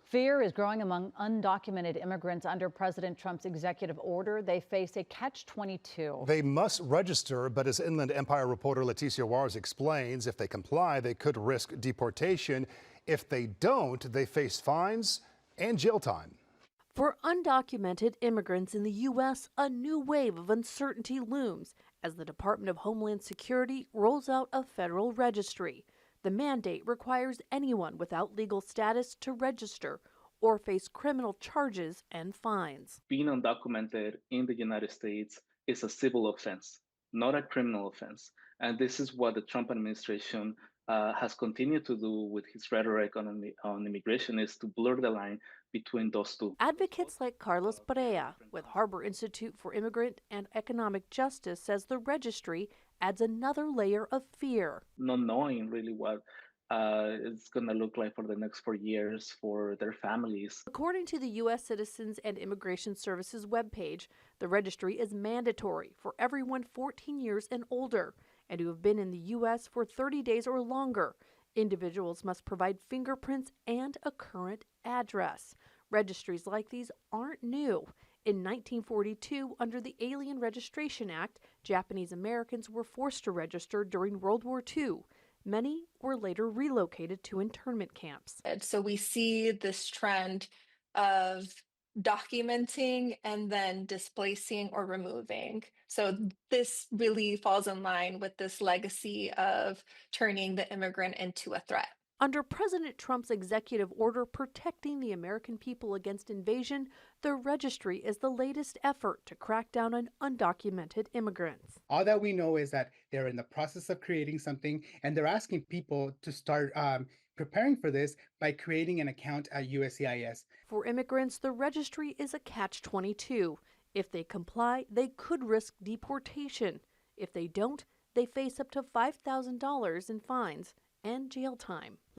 Fear is growing among undocumented immigrants under President Trump's executive order. They face a catch-22. They must register, but as Inland Empire reporter Leticia Juarez explains, if they comply, they could risk deportation. If they don't, they face fines and jail time. For undocumented immigrants in the U.S., a new wave of uncertainty looms as the Department of Homeland Security rolls out a federal registry. The mandate requires anyone without legal status to register or face criminal charges and fines. Being undocumented in the United States is a civil offense, not a criminal offense. And this is what the Trump administration has continued to do with his rhetoric on immigration, is to blur the line between those two. Advocates like Carlos Perea with Harbor Institute for Immigrant and Economic Justice says the registry adds another layer of fear. Not knowing really what it's going to look like for the next 4 years for their families. According to the U.S. Citizens and Immigration Services webpage, the registry is mandatory for everyone 14 years and older and who have been in the U.S. for 30 days or longer. Individuals must provide fingerprints and a current address. Registries like these aren't new. In 1942, under the Alien Registration Act, Japanese Americans were forced to register during World War II. Many were later relocated to internment camps. So we see this trend of documenting and then displacing or removing. So this really falls in line with this legacy of turning the immigrant into a threat. Under President Trump's executive order protecting the American people against invasion, the registry is the latest effort to crack down on undocumented immigrants. All that we know is that they're in the process of creating something, and they're asking people to start preparing for this by creating an account at USCIS. For immigrants, the registry is a catch-22. If they comply, they could risk deportation. If they don't, they face up to $5,000 in fines and jail time.